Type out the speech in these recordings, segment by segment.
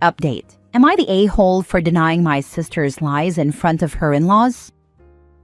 Update. Am I the a-hole for denying my sister's lies in front of her in-laws?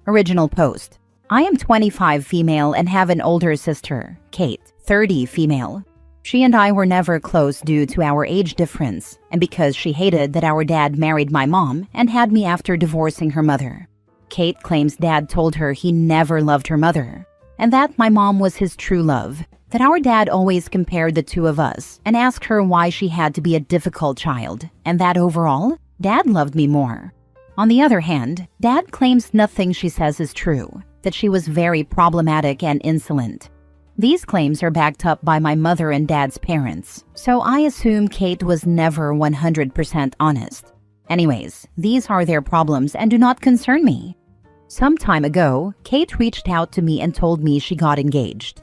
Original post. I am 25 female and have an older sister, Kate, 30 female. She and I were never close due to our age difference and because she hated that our dad married my mom and had me after divorcing her mother. Kate claims dad told her he never loved her mother and that my mom was his true love, that our dad always compared the two of us and asked her why she had to be a difficult child and that overall, dad loved me more. On the other hand, dad claims nothing she says is true, that she was very problematic and insolent. These claims are backed up by my mother and dad's parents, so I assume Kate was never 100% honest. Anyways, these are their problems and do not concern me. Some time ago, Kate reached out to me and told me she got engaged.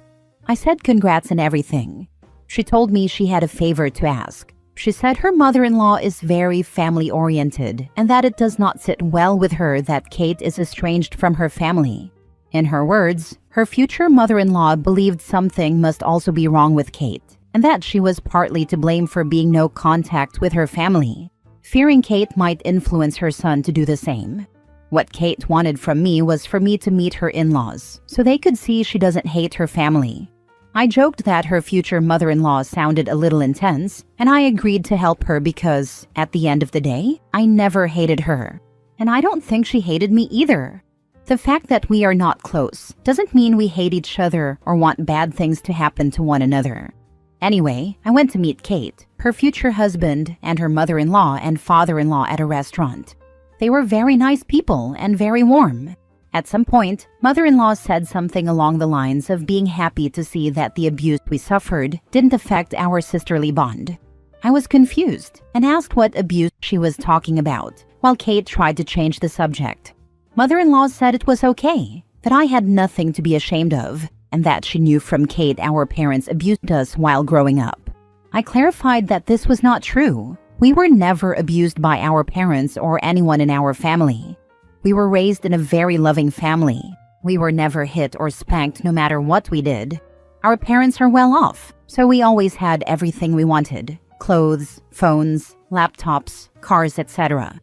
I said congrats and everything. She told me she had a favor to ask. She said her mother-in-law is very family-oriented and that it does not sit well with her that Kate is estranged from her family. In her words, her future mother-in-law believed something must also be wrong with Kate and that she was partly to blame for being no contact with her family, fearing Kate might influence her son to do the same. What Kate wanted from me was for me to meet her in-laws so they could see she doesn't hate her family. I joked that her future mother-in-law sounded a little intense, and I agreed to help her because, at the end of the day, I never hated her. And I don't think she hated me either. The fact that we are not close doesn't mean we hate each other or want bad things to happen to one another. Anyway, I went to meet Kate, her future husband, and her mother-in-law and father-in-law at a restaurant. They were very nice people and very warm. At some point, mother-in-law said something along the lines of being happy to see that the abuse we suffered didn't affect our sisterly bond. I was confused and asked what abuse she was talking about, while Kate tried to change the subject. Mother-in-law said it was okay, that I had nothing to be ashamed of, and that she knew from Kate our parents abused us while growing up. I clarified that this was not true. We were never abused by our parents or anyone in our family. We were raised in a very loving family. We were never hit or spanked no matter what we did. Our parents are well off, so we always had everything we wanted: clothes, phones, laptops, cars, etc.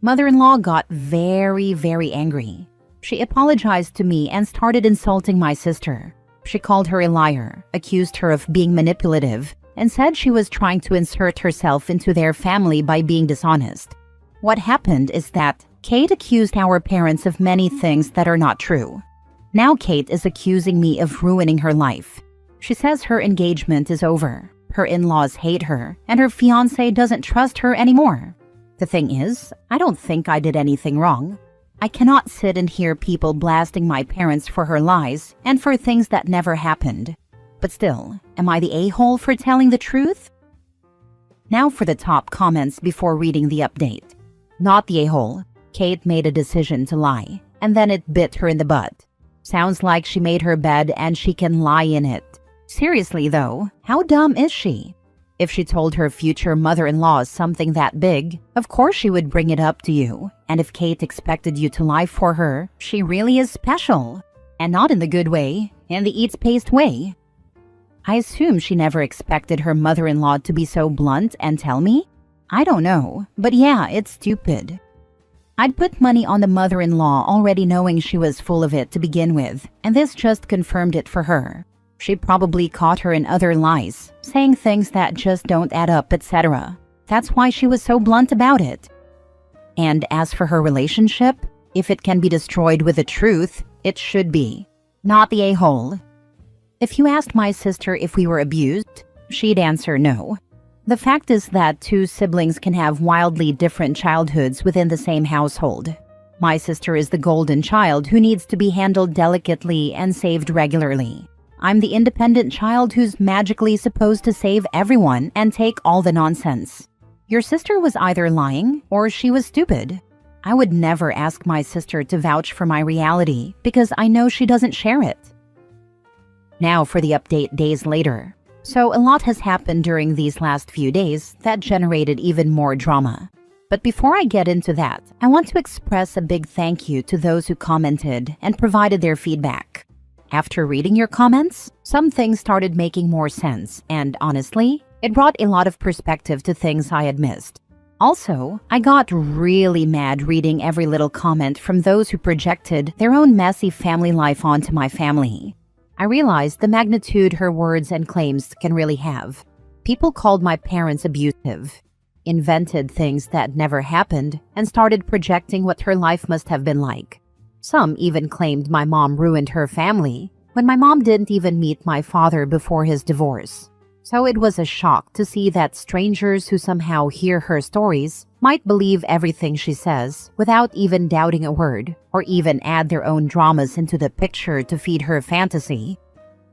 Mother-in-law got very angry. She apologized to me and started insulting my sister. She called her a liar, accused her of being manipulative, and said she was trying to insert herself into their family by being dishonest. What happened is that Kate accused our parents of many things that are not true. Now Kate is accusing me of ruining her life. She says her engagement is over, her in-laws hate her, and her fiancé doesn't trust her anymore. The thing is, I don't think I did anything wrong. I cannot sit and hear people blasting my parents for her lies and for things that never happened. But still, am I the a-hole for telling the truth? Now for the top comments before reading the update. Not the a-hole. Kate made a decision to lie, and then it bit her in the butt. Sounds like she made her bed and she can lie in it. Seriously though, how dumb is she? If she told her future mother-in-law something that big, of course she would bring it up to you. And if Kate expected you to lie for her, she really is special. And not in the good way, in the eats paste way. I assume she never expected her mother-in-law to be so blunt and tell me? I don't know, but yeah, it's stupid. I'd put money on the mother-in-law already knowing she was full of it to begin with, and this just confirmed it for her. She probably caught her in other lies, saying things that just don't add up, etc. That's why she was so blunt about it. And as for her relationship, if it can be destroyed with the truth, it should be. Not the a-hole. If you asked my sister if we were abused, she'd answer no. The fact is that two siblings can have wildly different childhoods within the same household. My sister is the golden child who needs to be handled delicately and saved regularly. I'm the independent child who's magically supposed to save everyone and take all the nonsense. Your sister was either lying or she was stupid. I would never ask my sister to vouch for my reality because I know she doesn't share it. Now for the update days later. So a lot has happened during these last few days that generated even more drama. But before I get into that, I want to express a big thank you to those who commented and provided their feedback. After reading your comments, some things started making more sense, and honestly, it brought a lot of perspective to things I had missed. Also, I got really mad reading every little comment from those who projected their own messy family life onto my family. I realized the magnitude her words and claims can really have. People called my parents abusive, invented things that never happened, and started projecting what her life must have been like. Some even claimed my mom ruined her family, when my mom didn't even meet my father before his divorce. So it was a shock to see that strangers who somehow hear her stories might believe everything she says without even doubting a word, or even add their own dramas into the picture to feed her fantasy.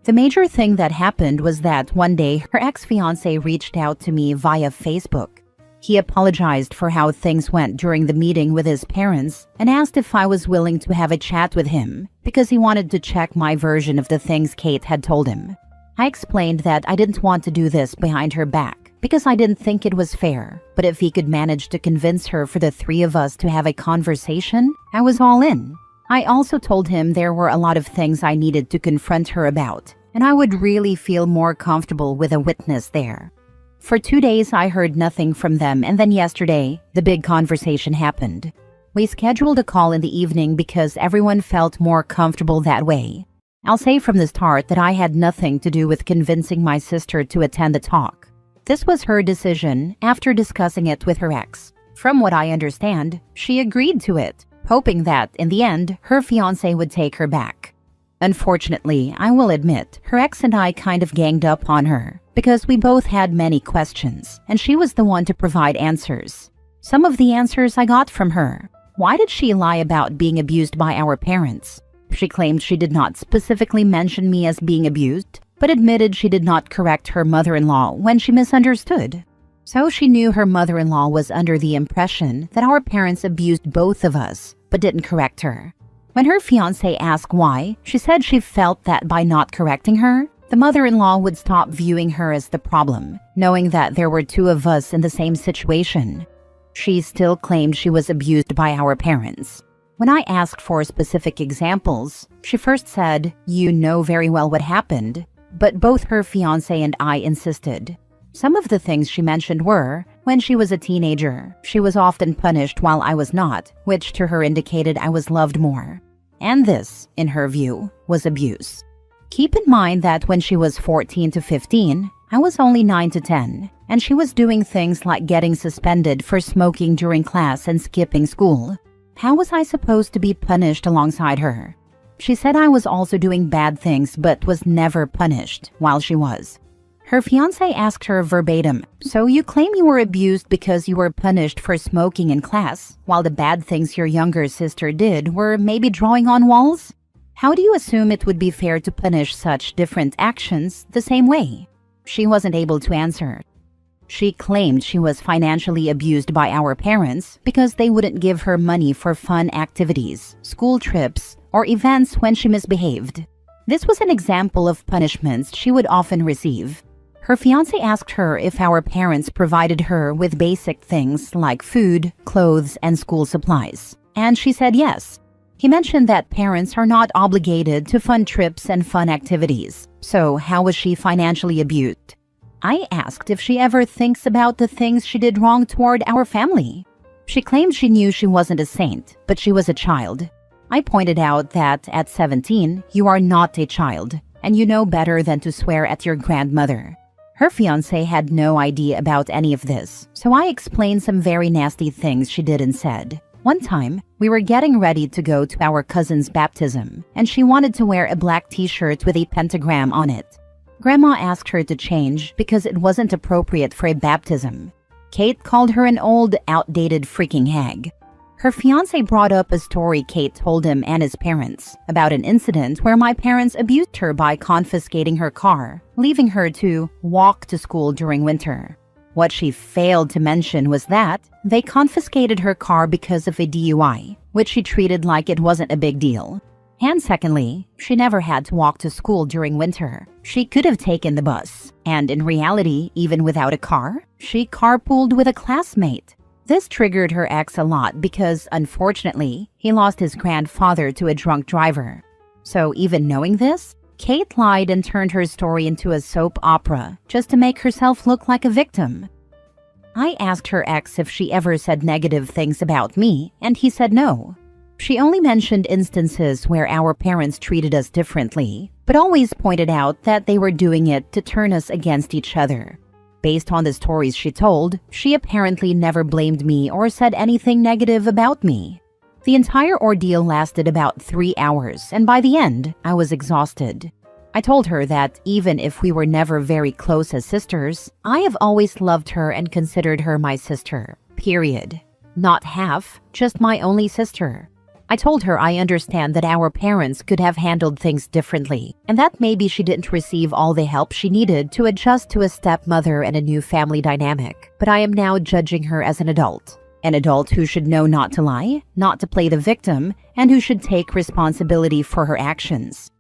The major thing that happened was that one day her ex-fiancé reached out to me via Facebook. He apologized for how things went during the meeting with his parents and asked if I was willing to have a chat with him because he wanted to check my version of the things Kate had told him. I explained that I didn't want to do this behind her back because I didn't think it was fair, but if he could manage to convince her for the three of us to have a conversation, I was all in. I also told him there were a lot of things I needed to confront her about, and I would really feel more comfortable with a witness there. For 2 days, I heard nothing from them, and then yesterday, the big conversation happened. We scheduled a call in the evening because everyone felt more comfortable that way. I'll say from the start that I had nothing to do with convincing my sister to attend the talk. This was her decision after discussing it with her ex. From what I understand, she agreed to it, hoping that, in the end, her fiancé would take her back. Unfortunately, I will admit, her ex and I kind of ganged up on her because we both had many questions, and she was the one to provide answers. Some of the answers I got from her. Why did she lie about being abused by our parents? She claimed she did not specifically mention me as being abused, but admitted she did not correct her mother-in-law when she misunderstood. So she knew her mother-in-law was under the impression that our parents abused both of us, but didn't correct her. When her fiancé asked why, she said she felt that by not correcting her, the mother-in-law would stop viewing her as the problem, knowing that there were two of us in the same situation. She still claimed she was abused by our parents. When I asked for specific examples, she first said, "You know very well what happened," but both her fiancé and I insisted. Some of the things she mentioned were, when she was a teenager, she was often punished while I was not, which to her indicated I was loved more. And this, in her view, was abuse. Keep in mind that when she was 14 to 15, I was only 9 to 10, and she was doing things like getting suspended for smoking during class and skipping school. How was I supposed to be punished alongside her? She said I was also doing bad things but was never punished, while she was. Her fiancé asked her verbatim, "So you claim you were abused because you were punished for smoking in class, while the bad things your younger sister did were maybe drawing on walls? How do you assume it would be fair to punish such different actions the same way?" She wasn't able to answer. She claimed she was financially abused by our parents because they wouldn't give her money for fun activities, school trips, or events when she misbehaved. This was an example of punishments she would often receive. Her fiancé asked her if our parents provided her with basic things like food, clothes, and school supplies, and she said yes. He mentioned that parents are not obligated to fund trips and fun activities, so how was she financially abused? I asked if she ever thinks about the things she did wrong toward our family. She claimed she knew she wasn't a saint, but she was a child. I pointed out that at 17, you are not a child, and you know better than to swear at your grandmother. Her fiancé had no idea about any of this, so I explained some very nasty things she did and said. One time, we were getting ready to go to our cousin's baptism, and she wanted to wear a black t-shirt with a pentagram on it. Grandma asked her to change because it wasn't appropriate for a baptism. Kate called her an old, outdated freaking hag. Her fiancé brought up a story Kate told him and his parents about an incident where my parents abused her by confiscating her car, leaving her to walk to school during winter. What she failed to mention was that they confiscated her car because of a DUI, which she treated like it wasn't a big deal. And secondly, she never had to walk to school during winter. She could have taken the bus. And in reality, even without a car, she carpooled with a classmate. This triggered her ex a lot because, unfortunately, he lost his grandfather to a drunk driver. So even knowing this, Kate lied and turned her story into a soap opera just to make herself look like a victim. I asked her ex if she ever said negative things about me, and he said no. She only mentioned instances where our parents treated us differently, but always pointed out that they were doing it to turn us against each other. Based on the stories she told, she apparently never blamed me or said anything negative about me. The entire ordeal lasted about 3 hours, and by the end, I was exhausted. I told her that even if we were never very close as sisters, I have always loved her and considered her my sister. Period. Not half, just my only sister. I told her I understand that our parents could have handled things differently, and that maybe she didn't receive all the help she needed to adjust to a stepmother and a new family dynamic, but I am now judging her as an adult. An adult who should know not to lie, not to play the victim, and who should take responsibility for her actions.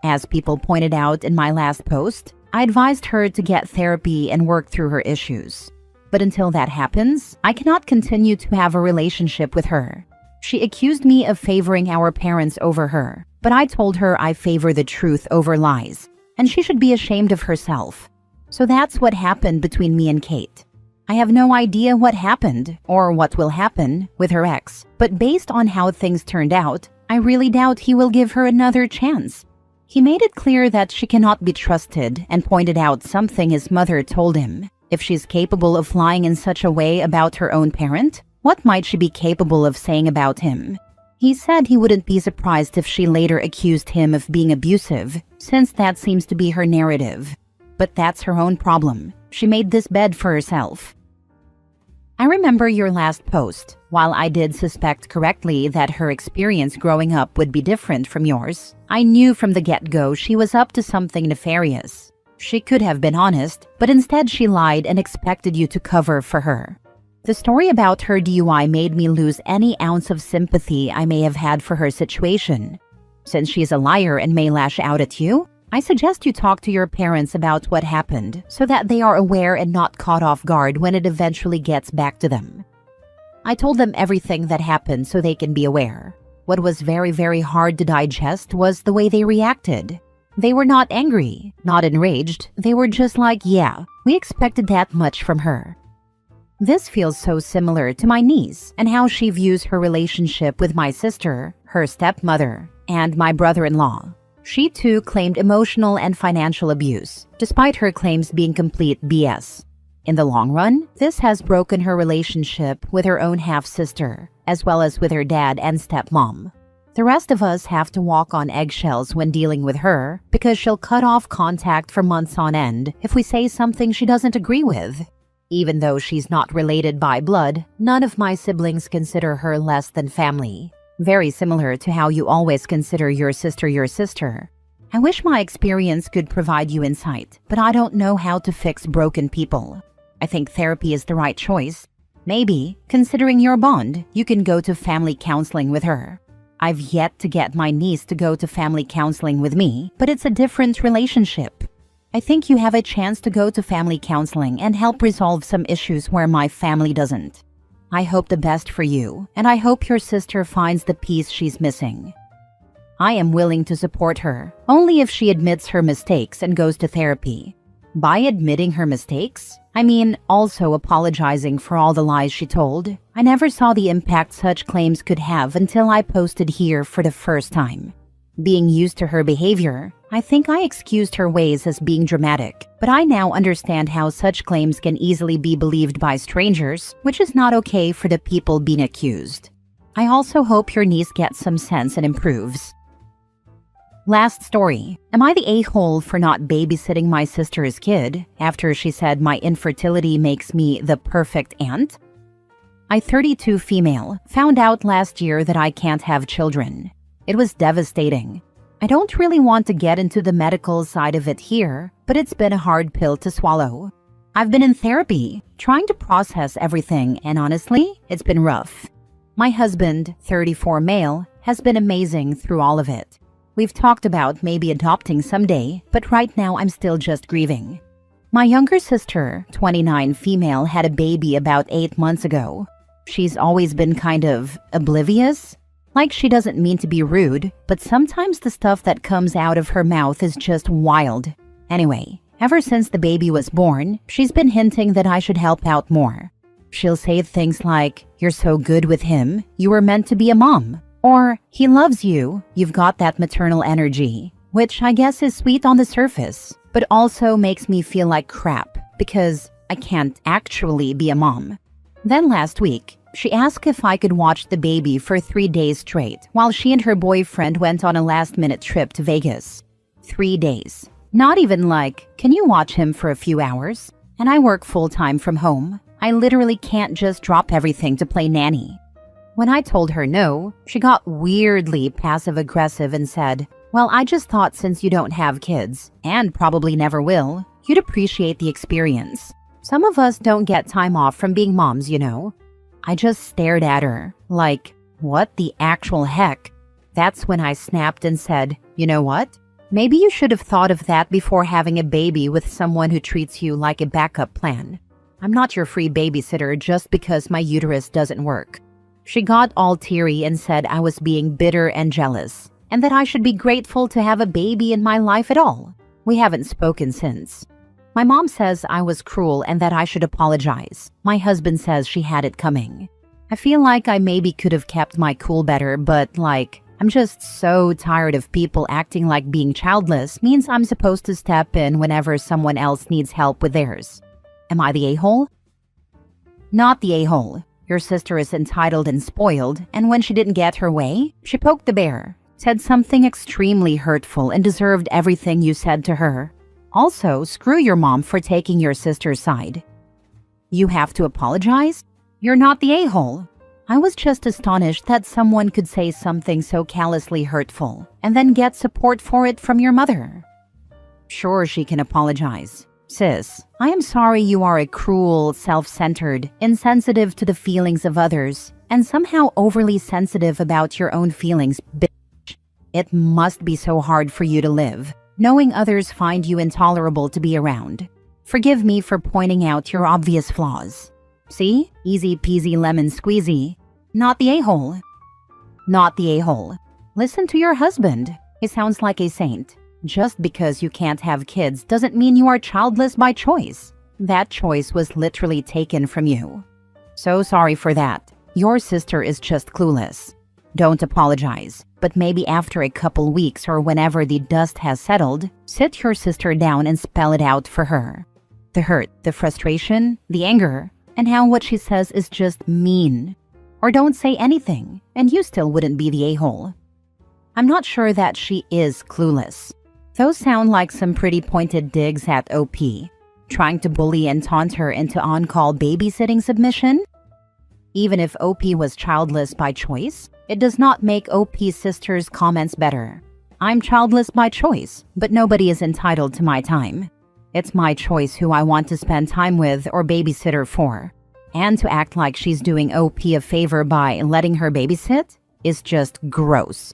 As people pointed out in my last post, I advised her to get therapy and work through her issues. But until that happens, I cannot continue to have a relationship with her. She accused me of favoring our parents over her, but I told her I favor the truth over lies, and she should be ashamed of herself. So that's what happened between me and Kate. I have no idea what happened, or what will happen, with her ex, but based on how things turned out, I really doubt he will give her another chance. He made it clear that she cannot be trusted and pointed out something his mother told him. If she's capable of lying in such a way about her own parent, what might she be capable of saying about him? He said he wouldn't be surprised if she later accused him of being abusive, since that seems to be her narrative. But that's her own problem. She made this bed for herself. I remember your last post. While I did suspect correctly that her experience growing up would be different from yours, I knew from the get-go she was up to something nefarious. She could have been honest, but instead she lied and expected you to cover for her. The story about her DUI made me lose any ounce of sympathy I may have had for her situation. Since she is a liar and may lash out at you, I suggest you talk to your parents about what happened so that they are aware and not caught off guard when it eventually gets back to them. I told them everything that happened so they can be aware. What was very, very hard to digest was the way they reacted. They were not angry, not enraged. They were just like, yeah, we expected that much from her. This feels so similar to my niece and how she views her relationship with my sister, her stepmother, and my brother-in-law. She too claimed emotional and financial abuse, despite her claims being complete BS. In the long run, this has broken her relationship with her own half-sister, as well as with her dad and stepmom. The rest of us have to walk on eggshells when dealing with her because she'll cut off contact for months on end if we say something she doesn't agree with. Even though she's not related by blood, none of my siblings consider her less than family. Very similar to how you always consider your sister your sister. I wish my experience could provide you insight, but I don't know how to fix broken people. I think therapy is the right choice. Maybe, considering your bond, you can go to family counseling with her. I've yet to get my niece to go to family counseling with me, but it's a different relationship. I think you have a chance to go to family counseling and help resolve some issues where my family doesn't. I hope the best for you, and I hope your sister finds the peace she's missing. I am willing to support her, only if she admits her mistakes and goes to therapy. By admitting her mistakes, I mean also apologizing for all the lies she told. I never saw the impact such claims could have until I posted here for the first time. Being used to her behavior, I think I excused her ways as being dramatic, but I now understand how such claims can easily be believed by strangers, which is not okay for the people being accused. I also hope your niece gets some sense and improves. Last story. Am I the a-hole for not babysitting my sister's kid after she said my infertility makes me the perfect aunt? I, 32 female, found out last year that I can't have children. It was devastating. I don't really want to get into the medical side of it here, but it's been a hard pill to swallow. I've been in therapy, trying to process everything, and honestly, it's been rough. My husband, 34 male, has been amazing through all of it. We've talked about maybe adopting someday, but right now I'm still just grieving. My younger sister, 29 female, had a baby about 8 months ago. She's always been kind of oblivious. Like she doesn't mean to be rude, but sometimes the stuff that comes out of her mouth is just wild. Anyway, ever since the baby was born, she's been hinting that I should help out more. She'll say things like, "You're so good with him, you were meant to be a mom." Or, "He loves you, you've got that maternal energy," which I guess is sweet on the surface, but also makes me feel like crap because I can't actually be a mom. Then last week, she asked if I could watch the baby for 3 days straight while she and her boyfriend went on a last-minute trip to Vegas. 3 days. Not even like, "Can you watch him for a few hours?" And I work full-time from home. I literally can't just drop everything to play nanny. When I told her no, she got weirdly passive-aggressive and said, "Well, I just thought since you don't have kids, and probably never will, you'd appreciate the experience. Some of us don't get time off from being moms, you know." I just stared at her, like, what the actual heck? That's when I snapped and said, "You know what? Maybe you should have thought of that before having a baby with someone who treats you like a backup plan. I'm not your free babysitter just because my uterus doesn't work." She got all teary and said I was being bitter and jealous, and that I should be grateful to have a baby in my life at all. We haven't spoken since. My mom says I was cruel and that I should apologize. My husband says she had it coming. I feel like I maybe could have kept my cool better, but I'm just so tired of people acting like being childless means I'm supposed to step in whenever someone else needs help with theirs. Am I the a-hole? Not the a-hole. Your sister is entitled and spoiled, and when she didn't get her way, she poked the bear, said something extremely hurtful, and deserved everything you said to her. Also, screw your mom for taking your sister's side. You have to apologize? You're not the a-hole. I was just astonished that someone could say something so callously hurtful and then get support for it from your mother. Sure, she can apologize. Sis, I am sorry you are a cruel, self-centered, insensitive to the feelings of others, and somehow overly sensitive about your own feelings, bitch. It must be so hard for you to live, knowing others find you intolerable to be around. Forgive me for pointing out your obvious flaws. See? Easy peasy lemon squeezy. Not the a-hole. Not the a-hole. Listen to your husband. He sounds like a saint. Just because you can't have kids doesn't mean you are childless by choice. That choice was literally taken from you. So sorry for that. Your sister is just clueless. Don't apologize, but maybe after a couple weeks or whenever the dust has settled, sit your sister down and spell it out for her. The hurt, the frustration, the anger, and how what she says is just mean. Or don't say anything, and you still wouldn't be the a-hole. I'm not sure that she is clueless. Those sound like some pretty pointed digs at OP, trying to bully and taunt her into on-call babysitting submission. Even if OP was childless by choice, it does not make OP's sister's comments better. I'm childless by choice, but nobody is entitled to my time. It's my choice who I want to spend time with or babysitter for. And to act like she's doing OP a favor by letting her babysit is just gross.